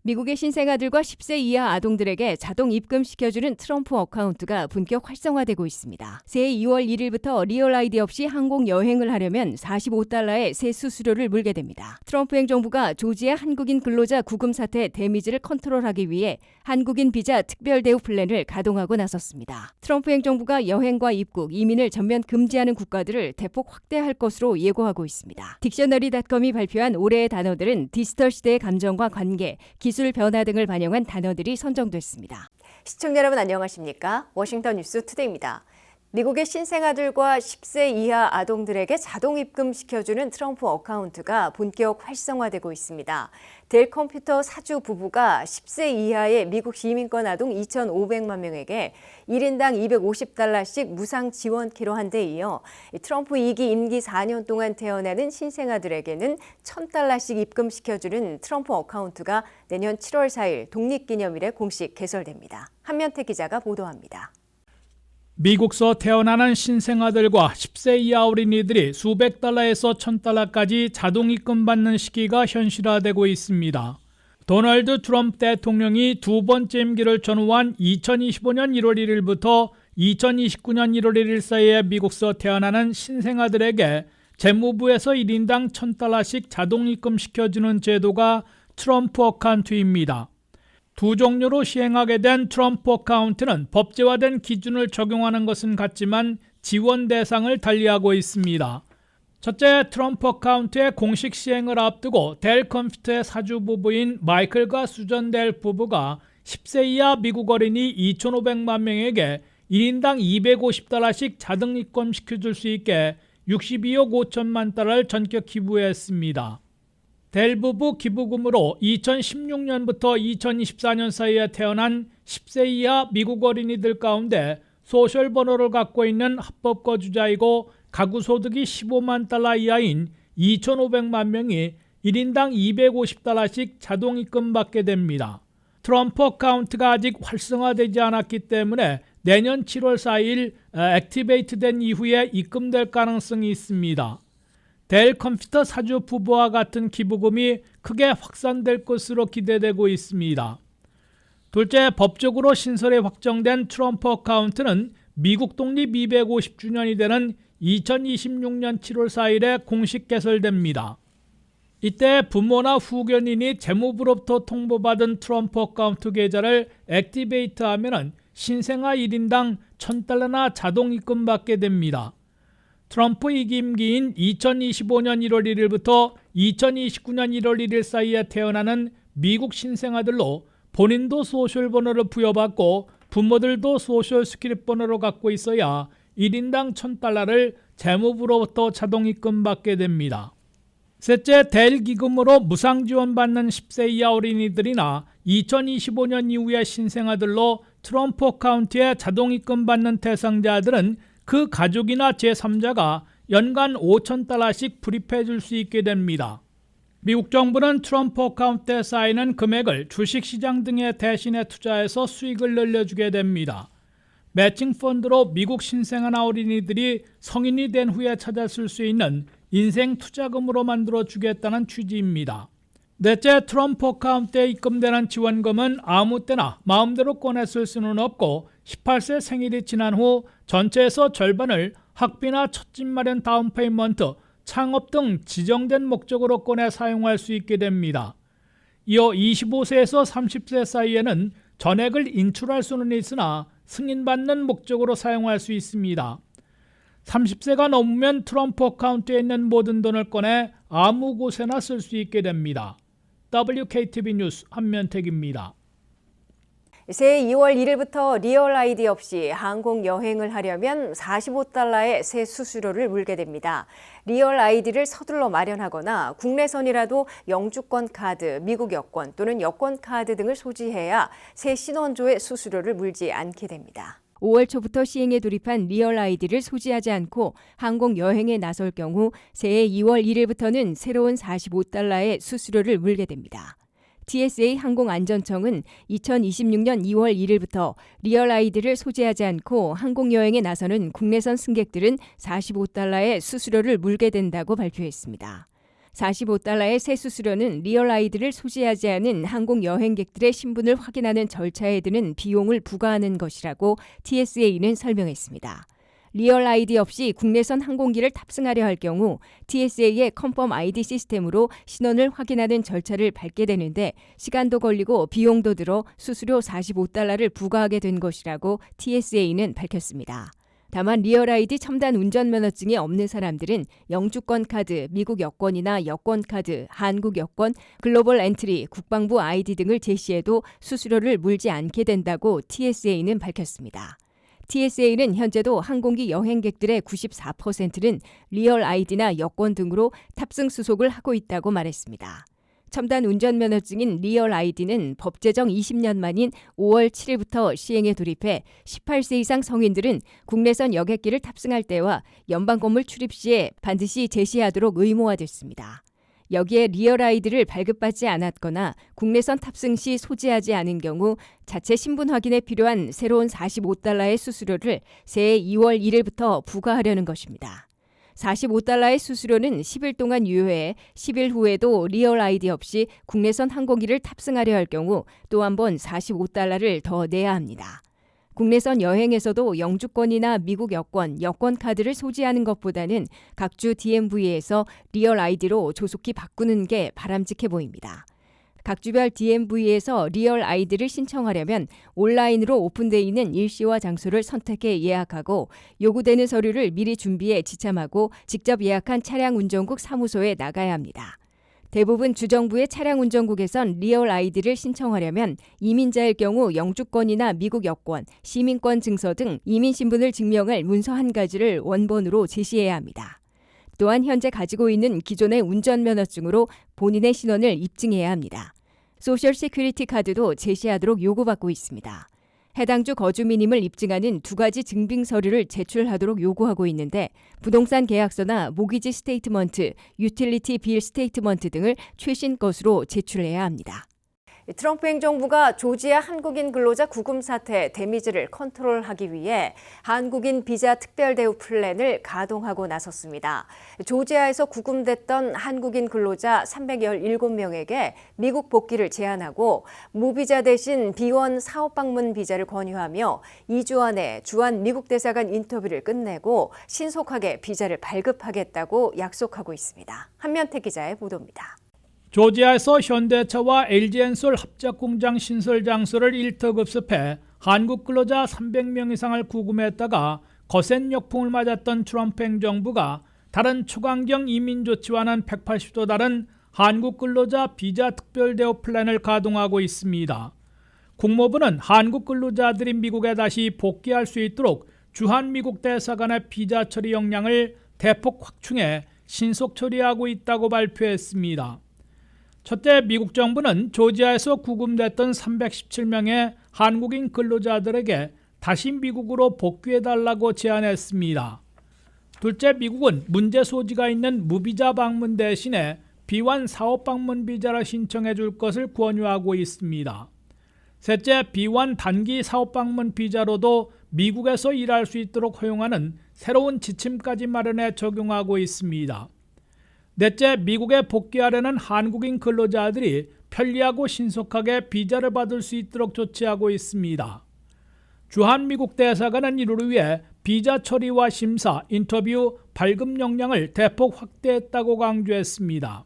미국의 신생아들과 10세 이하 아동들에게 자동 입금시켜주는 트럼프 어카운트가 본격 활성화되고 있습니다. 새해 2월 1일부터 리얼 아이디 없이 항공 여행을 하려면 $45의 새 수수료를 물게 됩니다. 트럼프 행정부가 조지아 한국인 근로자 구금 사태 데미지를 컨트롤하기 위해 한국인 비자 특별 대우 플랜을 가동하고 나섰습니다. 트럼프 행정부가 여행과 입국, 이민을 전면 금지하는 국가들을 대폭 확대할 것으로 예고하고 있습니다. 딕셔너리닷컴이 발표한 올해의 단어들은 디지털 시대의 감정과 관계, 기술 변화 등을 반영한 단어들이 선정됐습니다. 시청자 여러분 안녕하십니까? 워싱턴 뉴스 투데이입니다. 미국의 신생아들과 10세 이하 아동들에게 자동 입금시켜주는 트럼프 어카운트가 본격 활성화되고 있습니다. 델 컴퓨터 사주 부부가 10세 이하의 미국 시민권 아동 2,500만 명에게 1인당 $250씩 무상 지원키로 한 데 이어 트럼프 2기 임기 4년 동안 태어나는 신생아들에게는 $1,000씩 입금시켜주는 트럼프 어카운트가 내년 7월 4일 독립기념일에 공식 개설됩니다. 한면태 기자가 보도합니다. 미국서 태어나는 신생아들과 10세 이하 어린이들이 수백 달러에서 $1,000까지 자동 입금받는 시기가 현실화되고 있습니다. 도널드 트럼프 대통령이 두 번째 임기를 전후한 2025년 1월 1일부터 2029년 1월 1일 사이에 미국서 태어나는 신생아들에게 재무부에서 1인당 $1,000씩 자동 입금시켜주는 제도가 트럼프 어카운트입니다. 두 종류로 시행하게 된 트럼프 어카운트는 법제화된 기준을 적용하는 것은 같지만 지원 대상을 달리하고 있습니다. 첫째, 트럼프 어카운트의 공식 시행을 앞두고 델 컴퓨터의 사주 부부인 마이클과 수전 델 부부가 10세 이하 미국 어린이 2,500만 명에게 1인당 $250씩 자동 입금시켜줄 수 있게 62억 5천만 달러를 전격 기부했습니다. 델 부부 기부금으로 2016년부터 2024년 사이에 태어난 10세 이하 미국 어린이들 가운데 소셜 번호를 갖고 있는 합법 거주자이고 가구 소득이 15만 달러 이하인 2,500만 명이 1인당 $250씩 자동 입금받게 됩니다. 트럼프 어카운트가 아직 활성화되지 않았기 때문에 내년 7월 4일 액티베이트된 이후에 입금될 가능성이 있습니다. 델 컴퓨터 사주 부부와 같은 기부금이 크게 확산될 것으로 기대되고 있습니다. 둘째, 법적으로 신설에 확정된 트럼프 어카운트는 미국 독립 250주년이 되는 2026년 7월 4일에 공식 개설됩니다. 이때 부모나 후견인이 재무부로부터 통보받은 트럼프 어카운트 계좌를 액티베이트하면 신생아 1인당 $1,000나 자동 입금받게 됩니다. 트럼프 2기 임기인 2025년 1월 1일부터 2029년 1월 1일 사이에 태어나는 미국 신생아들로 본인도 소셜 번호를 부여받고 부모들도 소셜 스크립 번호를 갖고 있어야 1인당 $1,000를 재무부로부터 자동 입금받게 됩니다. 셋째, 델 기금으로 무상 지원받는 10세 이하 어린이들이나 2025년 이후의 신생아들로 트럼프 어카운트에 자동 입금받는 대상자들은 그 가족이나 제3자가 연간 $5,000씩 불입해 줄 수 있게 됩니다. 미국 정부는 트럼프 어카운트에 쌓이는 금액을 주식시장 등에 대신에 투자해서 수익을 늘려주게 됩니다. 매칭 펀드로 미국 신생아나 어린이들이 성인이 된 후에 찾아 쓸 수 있는 인생 투자금으로 만들어 주겠다는 취지입니다. 넷째, 트럼프 어카운트에 입금되는 지원금은 아무 때나 마음대로 꺼내 쓸 수는 없고 18세 생일이 지난 후 전체에서 절반을 학비나 첫집 마련 다운페이먼트, 창업 등 지정된 목적으로 꺼내 사용할 수 있게 됩니다. 이어 25세에서 30세 사이에는 전액을 인출할 수는 있으나 승인받는 목적으로 사용할 수 있습니다. 30세가 넘으면 트럼프 어카운트에 있는 모든 돈을 꺼내 아무 곳에나 쓸 수 있게 됩니다. WKTV 뉴스 한면택입니다. 새해 2월 1일부터 리얼 아이디 없이 항공 여행을 하려면 $45의 새 수수료를 물게 됩니다. 리얼 아이디를 서둘러 마련하거나 국내선이라도 영주권 카드, 미국 여권 또는 여권 카드 등을 소지해야 새 신원조의 수수료를 물지 않게 됩니다. 5월 초부터 시행에 돌입한 리얼 아이디를 소지하지 않고 항공 여행에 나설 경우 새해 2월 1일부터는 새로운 45달러의 수수료를 물게 됩니다. TSA 항공안전청은 2026년 2월 1일부터 리얼 아이디를 소지하지 않고 항공 여행에 나서는 국내선 승객들은 45달러의 수수료를 물게 된다고 발표했습니다. 45달러의 새 수수료는 리얼 아이디를 소지하지 않은 항공 여행객들의 신분을 확인하는 절차에 드는 비용을 부과하는 것이라고 TSA는 설명했습니다. 리얼 아이디 없이 국내선 항공기를 탑승하려 할 경우 TSA의 컨펌 아이디 시스템으로 신원을 확인하는 절차를 밟게 되는데 시간도 걸리고 비용도 들어 수수료 45달러를 부과하게 된 것이라고 TSA는 밝혔습니다. 다만 리얼 아이디 첨단 운전면허증이 없는 사람들은 영주권 카드, 미국 여권이나 여권 카드, 한국 여권, 글로벌 엔트리, 국방부 아이디 등을 제시해도 수수료를 물지 않게 된다고 TSA는 밝혔습니다. TSA는 현재도 항공기 여행객들의 94%는 리얼 아이디나 여권 등으로 탑승 수속을 하고 있다고 말했습니다. 첨단 운전면허증인 리얼 아이디는 법 제정 20년 만인 5월 7일부터 시행에 돌입해 18세 이상 성인들은 국내선 여객기를 탑승할 때와 연방건물 출입 시에 반드시 제시하도록 의무화됐습니다. 여기에 리얼 아이디를 발급받지 않았거나 국내선 탑승 시 소지하지 않은 경우 자체 신분 확인에 필요한 새로운 45달러의 수수료를 새해 2월 1일부터 부과하려는 것입니다. 45달러의 수수료는 10일 동안 유효해 10일 후에도 리얼 아이디 없이 국내선 항공기를 탑승하려 할 경우 또 한 번 45달러를 더 내야 합니다. 국내선 여행에서도 영주권이나 미국 여권, 여권 카드를 소지하는 것보다는 각주 DMV에서 리얼 아이디로 조속히 바꾸는 게 바람직해 보입니다. 각주별 DMV에서 리얼 아이디를 신청하려면 온라인으로 오픈되어 있는 일시와 장소를 선택해 예약하고 요구되는 서류를 미리 준비해 지참하고 직접 예약한 차량운전국 사무소에 나가야 합니다. 대부분 주정부의 차량운전국에선 리얼 아이디를 신청하려면 이민자일 경우 영주권이나 미국 여권, 시민권 증서 등 이민신분을 증명할 문서 한 가지를 원본으로 제시해야 합니다. 또한 현재 가지고 있는 기존의 운전면허증으로 본인의 신원을 입증해야 합니다. 소셜 시큐리티 카드도 제시하도록 요구받고 있습니다. 해당 주 거주민임을 입증하는 두 가지 증빙 서류를 제출하도록 요구하고 있는데 부동산 계약서나 모기지 스테이트먼트, 유틸리티 빌 스테이트먼트 등을 최신 것으로 제출해야 합니다. 트럼프 행정부가 조지아 한국인 근로자 구금 사태 데미지를 컨트롤하기 위해 한국인 비자 특별 대우 플랜을 가동하고 나섰습니다. 조지아에서 구금됐던 한국인 근로자 317명에게 미국 복귀를 제한하고 무비자 대신 비원 사업 방문 비자를 권유하며 2주 안에 주한 미국 대사관 인터뷰를 끝내고 신속하게 비자를 발급하겠다고 약속하고 있습니다. 한면태 기자의 보도입니다. 조지아에서 현대차와 LG엔솔 합작공장 신설 장소를 일터급습해 한국 근로자 300명 이상을 구금했다가 거센 역풍을 맞았던 트럼프 행정부가 다른 초강경 이민 조치와는 180도 다른 한국 근로자 비자 특별 대우 플랜을 가동하고 있습니다. 국무부는 한국 근로자들이 미국에 다시 복귀할 수 있도록 주한 미국 대사관의 비자 처리 역량을 대폭 확충해 신속 처리하고 있다고 발표했습니다. 첫째, 미국 정부는 조지아에서 구금됐던 317명의 한국인 근로자들에게 다시 미국으로 복귀해달라고 제안했습니다. 둘째, 미국은 문제 소지가 있는 무비자 방문 대신에 비원 사업 방문 비자를 신청해 줄 것을 권유하고 있습니다. 셋째, 비원 단기 사업 방문 비자로도 미국에서 일할 수 있도록 허용하는 새로운 지침까지 마련해 적용하고 있습니다. 넷째, 미국에 복귀하려는 한국인 근로자들이 편리하고 신속하게 비자를 받을 수 있도록 조치하고 있습니다. 주한미국 대사관은 이를 위해 비자 처리와 심사, 인터뷰, 발급 역량을 대폭 확대했다고 강조했습니다.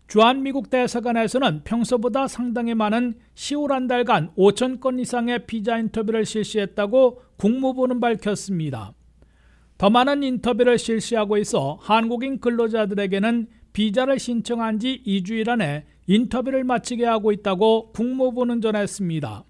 주한미국 대사관에서는 평소보다 상당히 많은 10월 한 달간 5천 건 이상의 비자 인터뷰를 실시했다고 국무부는 밝혔습니다. 더 많은 인터뷰를 실시하고 있어 한국인 근로자들에게는 비자를 신청한 지 2주일 안에 인터뷰를 마치게 하고 있다고 국무부는 전했습니다.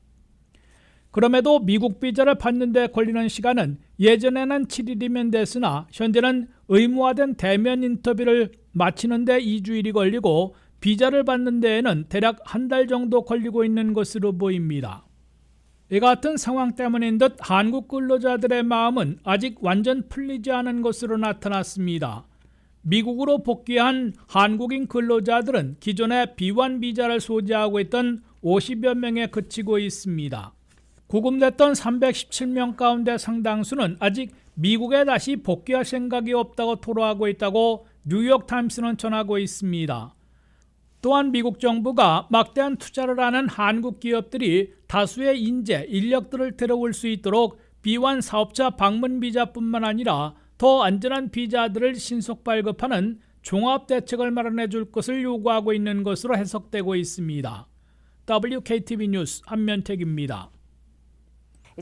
그럼에도 미국 비자를 받는 데 걸리는 시간은 예전에는 7일이면 됐으나 현재는 의무화된 대면 인터뷰를 마치는 데 2주일이 걸리고 비자를 받는 데에는 대략 한 달 정도 걸리고 있는 것으로 보입니다. 이 같은 상황 때문인 듯 한국 근로자들의 마음은 아직 완전 풀리지 않은 것으로 나타났습니다. 미국으로 복귀한 한국인 근로자들은 기존의 B1 비자를 소지하고 있던 50여 명에 그치고 있습니다. 구금됐던 317명 가운데 상당수는 아직 미국에 다시 복귀할 생각이 없다고 토로하고 있다고 뉴욕타임스는 전하고 있습니다. 또한 미국 정부가 막대한 투자를 하는 한국 기업들이 다수의 인재, 인력들을 데려올 수 있도록 B1 사업자 방문 비자뿐만 아니라 더 안전한 비자들을 신속 발급하는 종합 대책을 마련해 줄 것을 요구하고 있는 것으로 해석되고 있습니다. WKTV 뉴스 한면택입니다.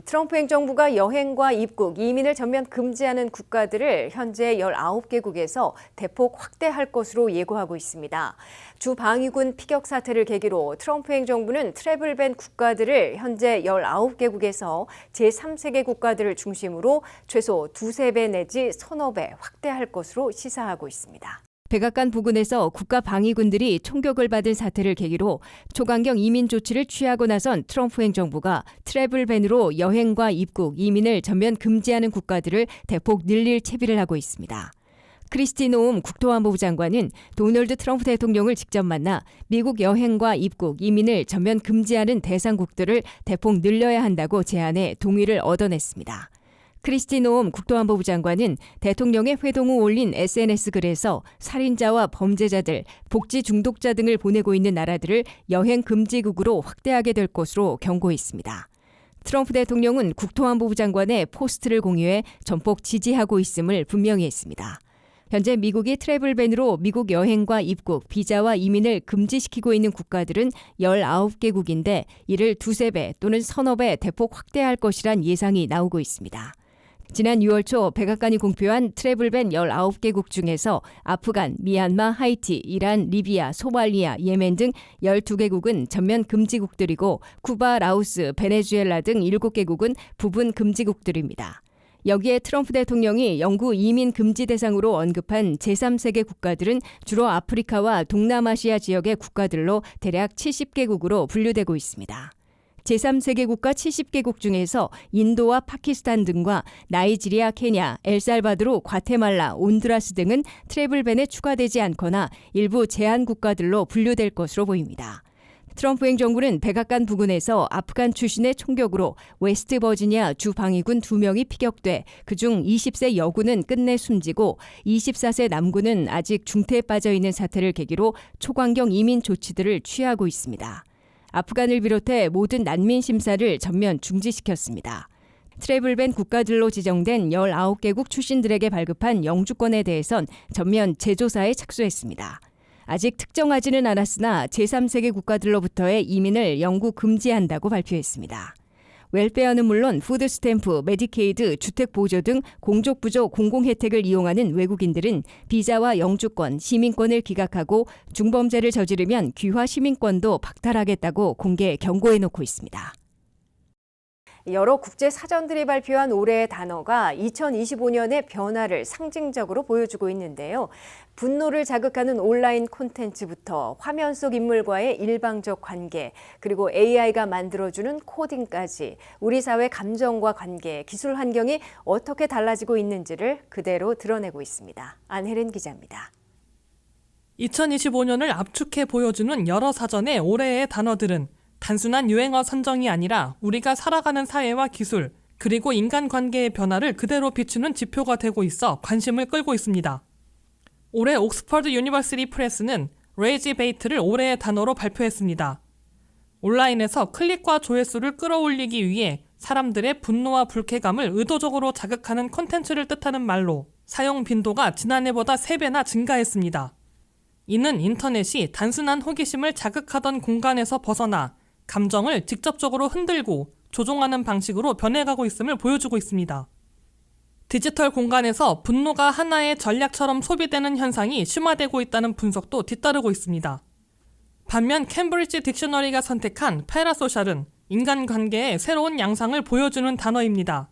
트럼프 행정부가 여행과 입국, 이민을 전면 금지하는 국가들을 현재 19개국에서 대폭 확대할 것으로 예고하고 있습니다. 주 방위군 피격 사태를 계기로 트럼프 행정부는 트래블밴 국가들을 현재 19개국에서 제3세계 국가들을 중심으로 최소 두세 배 내지 서너 배 확대할 것으로 시사하고 있습니다. 백악관 부근에서 국가 방위군들이 총격을 받은 사태를 계기로 초강경 이민 조치를 취하고 나선 트럼프 행정부가 트래블밴으로 여행과 입국, 이민을 전면 금지하는 국가들을 대폭 늘릴 채비를 하고 있습니다. 크리스티 노움 국토안보부 장관은 도널드 트럼프 대통령을 직접 만나 미국 여행과 입국, 이민을 전면 금지하는 대상국들을 대폭 늘려야 한다고 제안해 동의를 얻어냈습니다. 크리스티 노움 국토안보부 장관은 대통령의 회동 후 올린 SNS 글에서 살인자와 범죄자들, 복지 중독자 등을 보내고 있는 나라들을 여행 금지국으로 확대하게 될 것으로 경고했습니다. 트럼프 대통령은 국토안보부 장관의 포스트를 공유해 전폭 지지하고 있음을 분명히 했습니다. 현재 미국이 트래블밴으로 미국 여행과 입국, 비자와 이민을 금지시키고 있는 국가들은 19개국인데 이를 두세 배 또는 서너 배 대폭 확대할 것이란 예상이 나오고 있습니다. 지난 6월 초 백악관이 공표한 트래블밴 19개국 중에서 아프간, 미얀마, 하이티, 이란, 리비아, 소말리아, 예멘 등 12개국은 전면 금지국들이고 쿠바, 라오스, 베네수엘라 등 7개국은 부분 금지국들입니다. 여기에 트럼프 대통령이 영구 이민 금지 대상으로 언급한 제3세계 국가들은 주로 아프리카와 동남아시아 지역의 국가들로 대략 70개국으로 분류되고 있습니다. 제3세계 국가 70개국 중에서 인도와 파키스탄 등과 나이지리아, 케냐, 엘살바도르, 과테말라, 온두라스 등은 트래블밴에 추가되지 않거나 일부 제한 국가들로 분류될 것으로 보입니다. 트럼프 행정부는 백악관 부근에서 아프간 출신의 총격으로 웨스트 버지니아 주 방위군 2명이 피격돼 그중 20세 여군은 끝내 숨지고 24세 남군은 아직 중태에 빠져 있는 사태를 계기로 초강경 이민 조치들을 취하고 있습니다. 아프간을 비롯해 모든 난민 심사를 전면 중지시켰습니다. 트래블밴 국가들로 지정된 19개국 출신들에게 발급한 영주권에 대해선 전면 재조사에 착수했습니다. 아직 특정하지는 않았으나 제3세계 국가들로부터의 이민을 영구 금지한다고 발표했습니다. 웰페어는 물론 푸드스탬프, 메디케이드, 주택보조 등 공족부조 공공혜택을 이용하는 외국인들은 비자와 영주권, 시민권을 기각하고 중범죄를 저지르면 귀화 시민권도 박탈하겠다고 공개 경고해놓고 있습니다. 여러 국제 사전들이 발표한 올해의 단어가 2025년의 변화를 상징적으로 보여주고 있는데요. 분노를 자극하는 온라인 콘텐츠부터 화면 속 인물과의 일방적 관계, 그리고 AI가 만들어주는 코딩까지 우리 사회 감정과 관계, 기술 환경이 어떻게 달라지고 있는지를 그대로 드러내고 있습니다. 안혜린 기자입니다. 2025년을 압축해 보여주는 여러 사전의 올해의 단어들은 단순한 유행어 선정이 아니라 우리가 살아가는 사회와 기술, 그리고 인간관계의 변화를 그대로 비추는 지표가 되고 있어 관심을 끌고 있습니다. 올해 옥스퍼드 유니버시티 프레스는 레이지 베이트를 올해의 단어로 발표했습니다. 온라인에서 클릭과 조회수를 끌어올리기 위해 사람들의 분노와 불쾌감을 의도적으로 자극하는 콘텐츠를 뜻하는 말로 사용 빈도가 지난해보다 3배나 증가했습니다. 이는 인터넷이 단순한 호기심을 자극하던 공간에서 벗어나 감정을 직접적으로 흔들고 조종하는 방식으로 변해가고 있음을 보여주고 있습니다. 디지털 공간에서 분노가 하나의 전략처럼 소비되는 현상이 심화되고 있다는 분석도 뒤따르고 있습니다. 반면 캠브리지 딕셔너리가 선택한 패라소셜은 인간관계의 새로운 양상을 보여주는 단어입니다.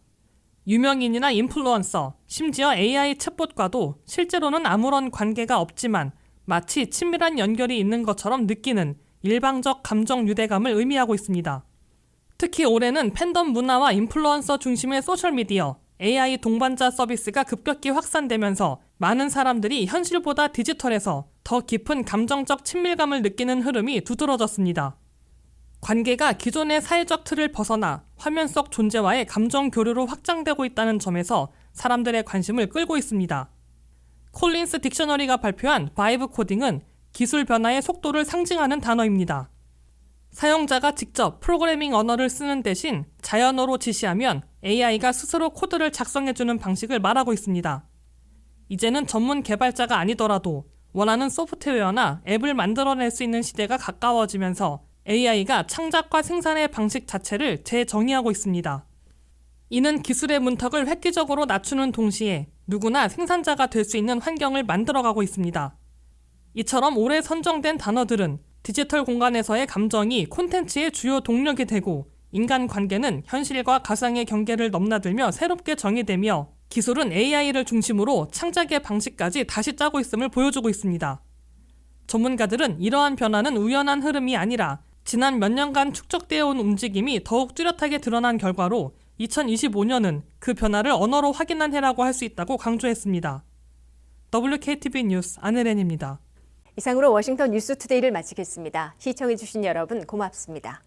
유명인이나 인플루언서, 심지어 AI 챗봇과도 실제로는 아무런 관계가 없지만 마치 친밀한 연결이 있는 것처럼 느끼는 일방적 감정 유대감을 의미하고 있습니다. 특히 올해는 팬덤 문화와 인플루언서 중심의 소셜미디어, AI 동반자 서비스가 급격히 확산되면서 많은 사람들이 현실보다 디지털에서 더 깊은 감정적 친밀감을 느끼는 흐름이 두드러졌습니다. 관계가 기존의 사회적 틀을 벗어나 화면 속 존재와의 감정 교류로 확장되고 있다는 점에서 사람들의 관심을 끌고 있습니다. 콜린스 딕셔너리가 발표한 바이브 코딩은 기술 변화의 속도를 상징하는 단어입니다. 사용자가 직접 프로그래밍 언어를 쓰는 대신 자연어로 지시하면 AI가 스스로 코드를 작성해주는 방식을 말하고 있습니다. 이제는 전문 개발자가 아니더라도 원하는 소프트웨어나 앱을 만들어낼 수 있는 시대가 가까워지면서 AI가 창작과 생산의 방식 자체를 재정의하고 있습니다. 이는 기술의 문턱을 획기적으로 낮추는 동시에 누구나 생산자가 될 수 있는 환경을 만들어가고 있습니다. 이처럼 올해 선정된 단어들은 디지털 공간에서의 감정이 콘텐츠의 주요 동력이 되고 인간 관계는 현실과 가상의 경계를 넘나들며 새롭게 정의되며 기술은 AI를 중심으로 창작의 방식까지 다시 짜고 있음을 보여주고 있습니다. 전문가들은 이러한 변화는 우연한 흐름이 아니라 지난 몇 년간 축적되어 온 움직임이 더욱 뚜렷하게 드러난 결과로 2025년은 그 변화를 언어로 확인한 해라고 할 수 있다고 강조했습니다. WKTV 뉴스 안혜련입니다. 이상으로 워싱턴 뉴스투데이를 마치겠습니다. 시청해주신 여러분 고맙습니다.